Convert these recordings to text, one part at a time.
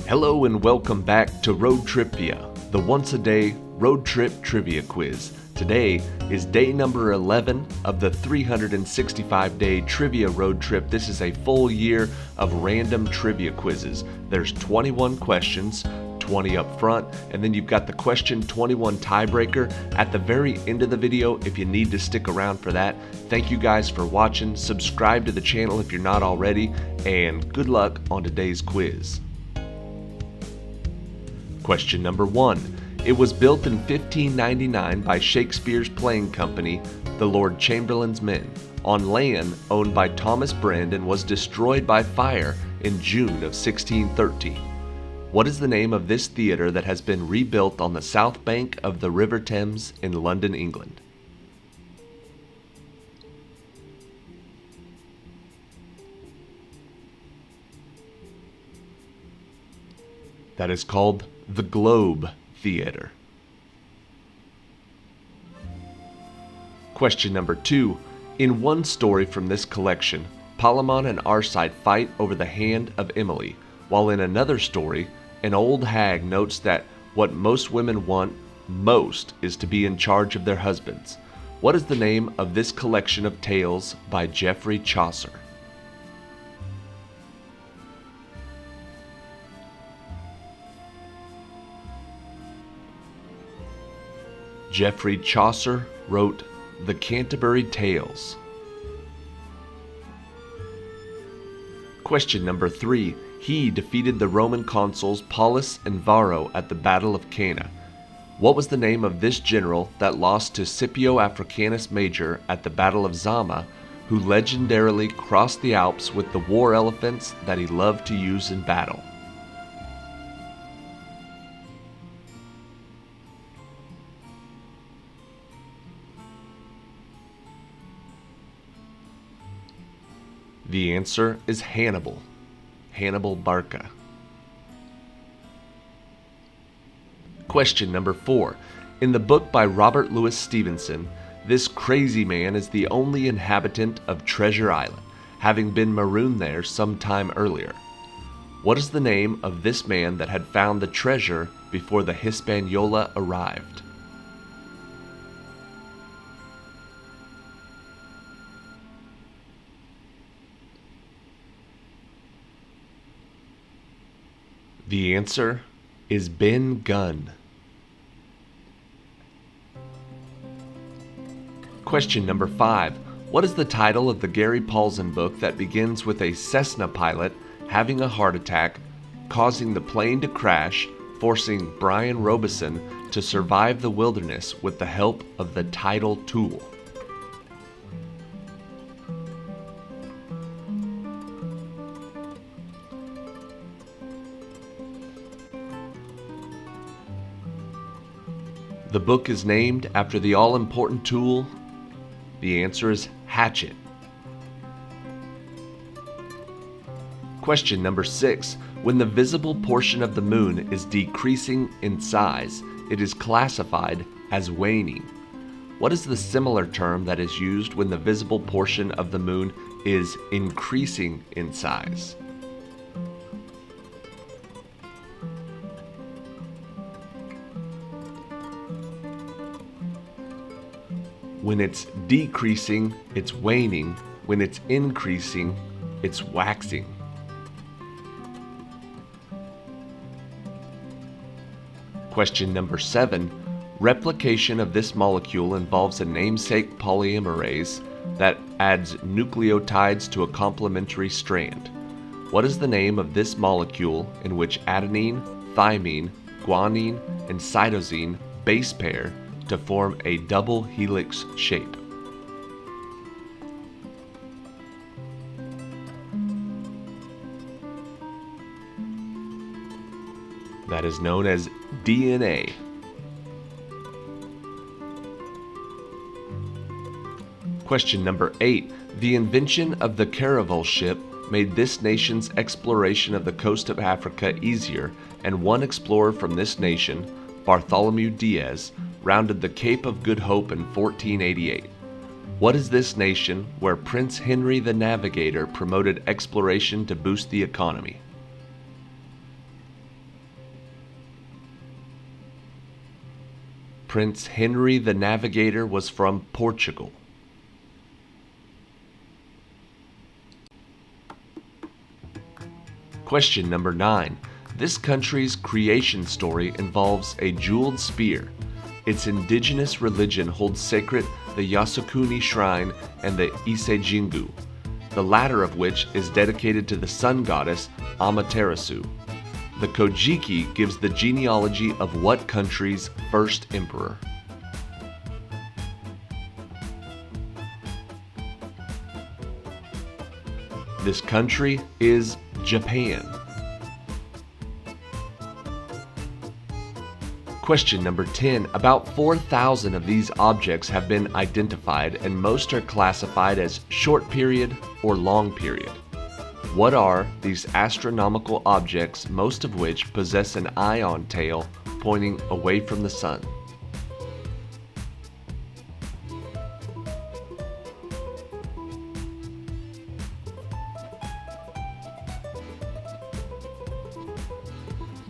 Hello and welcome back to ROADTRIpVIA, the once-a-day road trip trivia quiz. Today is day number 11 of the 365-day trivia road trip. This is a full year of random trivia quizzes. There's 21 questions, 20 up front, and then you've got the question 21 tiebreaker at the very end of the video if you need to stick around for that. Thank you guys for watching. Subscribe to the channel if you're not already, and good luck on today's quiz. Question number 1. It was built in 1599 by Shakespeare's playing company, the Lord Chamberlain's Men, on land owned by Thomas Brand and was destroyed by fire in June of 1613. What is the name of this theatre that has been rebuilt on the south bank of the River Thames in London, England? That is called the Globe Theatre. Question number 2. In one story from this collection, Palamon and Arcite fight over the hand of Emily, while in another story, an old hag notes that what most women want most is to be in charge of their husbands. What is the name of this collection of tales by Geoffrey Chaucer? Geoffrey Chaucer wrote the Canterbury Tales. Question number 3. He defeated the Roman consuls Paulus and Varro at the Battle of Cannae. What was the name of this general that lost to Scipio Africanus Major at the Battle of Zama, who legendarily crossed the Alps with the war elephants that he loved to use in battle? The answer is Hannibal. Hannibal Barca. Question number 4. In the book by Robert Louis Stevenson, this crazy man is the only inhabitant of Treasure Island, having been marooned there some time earlier. What is the name of this man that had found the treasure before the Hispaniola arrived? The answer is Ben Gunn. Question number 5. What is the title of the Gary Paulsen book that begins with a Cessna pilot having a heart attack, causing the plane to crash, forcing Brian Robeson to survive the wilderness with the help of the tidal tool? The book is named after the all-important tool. The answer is Hatchet. Question number 6. When the visible portion of the moon is decreasing in size, it is classified as waning. What is the similar term that is used when the visible portion of the moon is increasing in size? When it's decreasing, it's waning. When it's increasing, it's waxing. Question number 7. Replication of this molecule involves a namesake polymerase that adds nucleotides to a complementary strand. What is the name of this molecule in which adenine, thymine, guanine, and cytosine base pair to form a double helix shape? That is known as DNA. Question number 8. The invention of the caravel ship made this nation's exploration of the coast of Africa easier, and one explorer from this nation, Bartholomew Diaz, rounded the Cape of Good Hope in 1488. What is this nation where Prince Henry the Navigator promoted exploration to boost the economy? Prince Henry the Navigator was from Portugal? Question number 9. This country's creation story involves a jeweled spear. Its indigenous religion holds sacred the Yasukuni Shrine and the Ise Jingu, the latter of which is dedicated to the sun goddess Amaterasu. The Kojiki gives the genealogy of what country's first emperor? This country is Japan. Question number 10. About 4,000 of these objects have been identified, and most are classified as short period or long period. What are these astronomical objects, most of which possess an ion tail pointing away from the sun?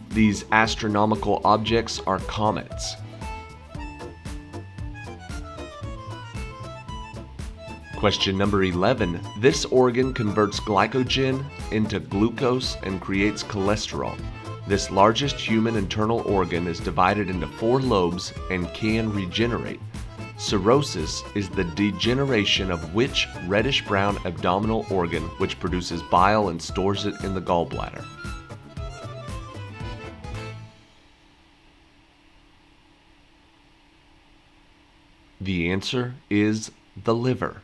These astronomical objects are comets. Question number 11. This organ converts glycogen into glucose and creates cholesterol. This largest human internal organ is divided into 4 lobes and can regenerate. Cirrhosis is the degeneration of which reddish-brown abdominal organ which produces bile and stores it in the gallbladder? The answer is the liver.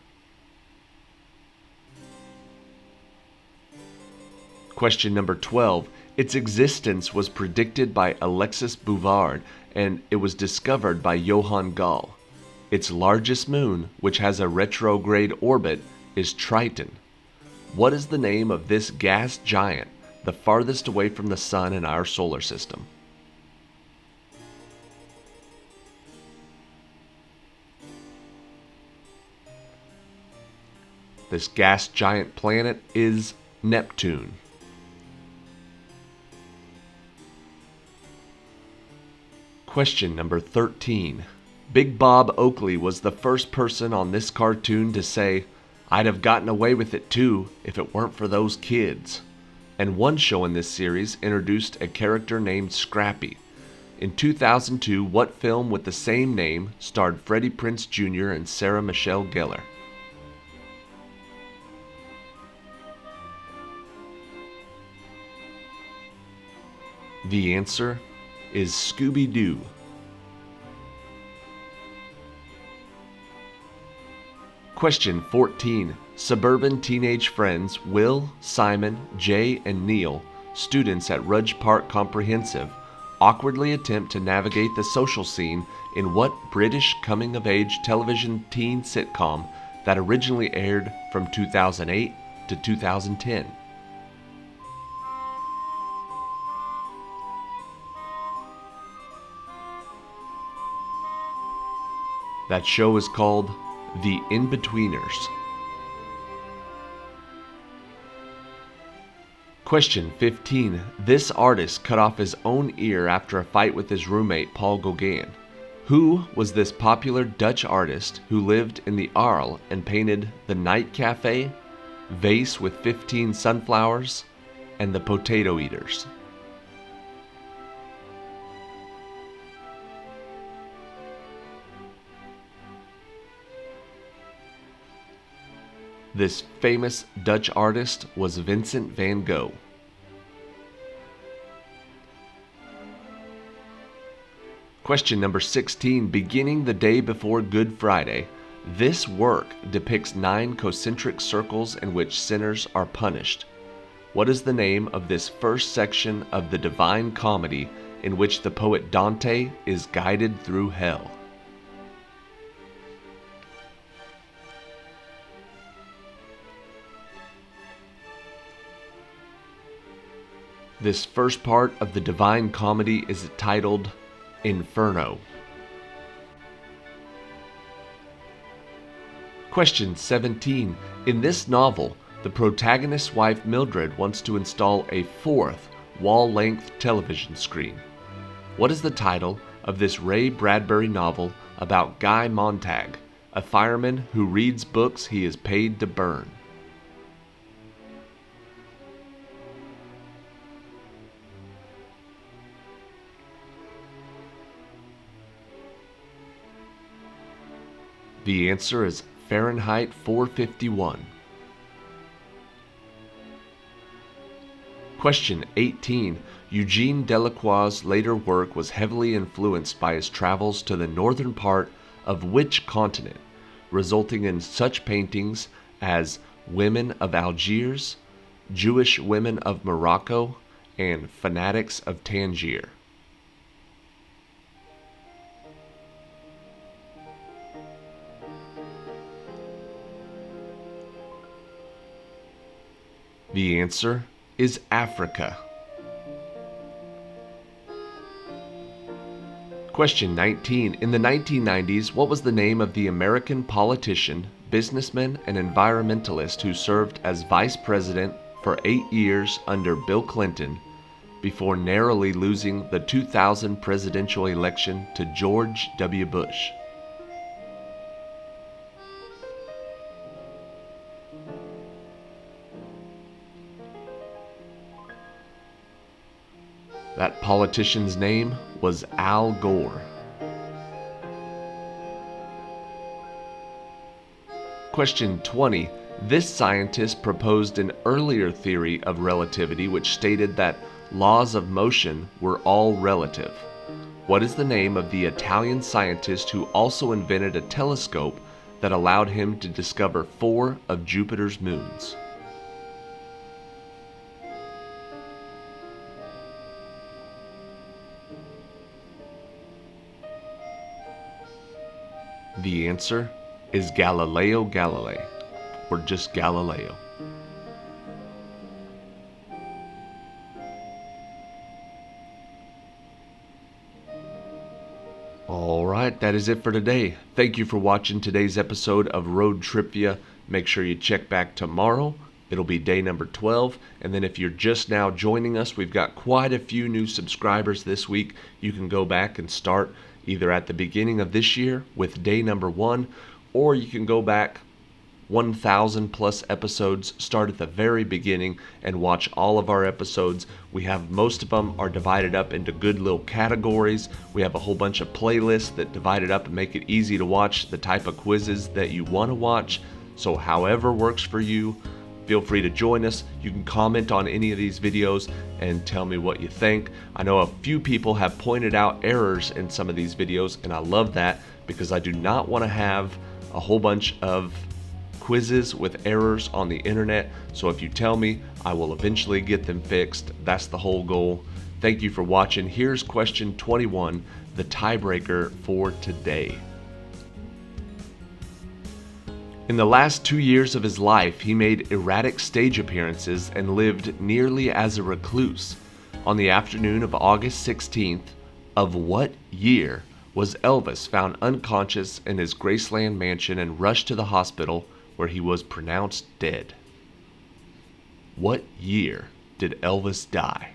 Question number 12. Its existence was predicted by Alexis Bouvard, and it was discovered by Johann Galle. Its largest moon, which has a retrograde orbit, is Triton. What is the name of this gas giant, the farthest away from the sun in our solar system? This gas giant planet is Neptune. Question number 13. Big Bob Oakley was the first person on this cartoon to say, "I'd have gotten away with it too if it weren't for those kids." And one show in this series introduced a character named Scrappy. In 2002, what film with the same name starred Freddie Prinze Jr. and Sarah Michelle Gellar? The answer is Scooby-Doo. Question 14. Suburban teenage friends Will, Simon, Jay, and Neil, students at Rudge Park Comprehensive, awkwardly attempt to navigate the social scene in what British coming-of-age television teen sitcom that originally aired from 2008 to 2010? That show is called The In-Betweeners. Question 15. This artist cut off his own ear after a fight with his roommate Paul Gauguin. Who was this popular Dutch artist who lived in the Arles and painted The Night Cafe, Vase with 15 Sunflowers, and The Potato Eaters? This famous Dutch artist was Vincent van Gogh. Question number 16. Beginning the day before Good Friday, this work depicts 9 concentric circles in which sinners are punished. What is the name of this first section of the Divine Comedy in which the poet Dante is guided through hell? This first part of the Divine Comedy is titled Inferno. Question 17. In this novel, the protagonist's wife Mildred wants to install a 4th wall-length television screen. What is the title of this Ray Bradbury novel about Guy Montag, a fireman who reads books he is paid to burn? The answer is Fahrenheit 451. Question 18. Eugene Delacroix's later work was heavily influenced by his travels to the northern part of which continent, resulting in such paintings as Women of Algiers, Jewish Women of Morocco, and Fanatics of Tangier? The answer is Africa. Question 19. In the 1990s, what was the name of the American politician, businessman, and environmentalist who served as vice president for 8 years under Bill Clinton before narrowly losing the 2000 presidential election to George W. Bush? That politician's name was Al Gore. Question 20. This scientist proposed an earlier theory of relativity which stated that laws of motion were all relative. What is the name of the Italian scientist who also invented a telescope that allowed him to discover 4 of Jupiter's moons? The answer is Galileo Galilei, or just Galileo. Alright, that is it for today. Thank you for watching today's episode of ROADTRIpVIA. Make sure you check back tomorrow. It'll be day number 12. And then if you're just now joining us, we've got quite a few new subscribers this week. You can go back and start either at the beginning of this year with day number 1, or you can go back 1,000 plus episodes, start at the very beginning and watch all of our episodes. We have most of them are divided up into good little categories. We have a whole bunch of playlists that divide it up and make it easy to watch the type of quizzes that you want to watch. So however works for you, feel free to join us. You can comment on any of these videos and tell me what you think. I know a few people have pointed out errors in some of these videos, and I love that because I do not want to have a whole bunch of quizzes with errors on the internet. So if you tell me, I will eventually get them fixed. That's the whole goal. Thank you for watching. Here's question 21, the tiebreaker for today. In the last 2 years of his life, he made erratic stage appearances and lived nearly as a recluse. On the afternoon of August 16th, of what year was Elvis found unconscious in his Graceland mansion and rushed to the hospital where he was pronounced dead? What year did Elvis die?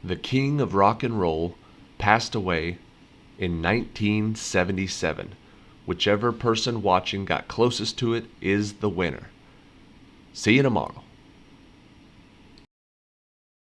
The king of rock and roll passed away in 1977. Whichever person watching got closest to it is the winner. See you tomorrow.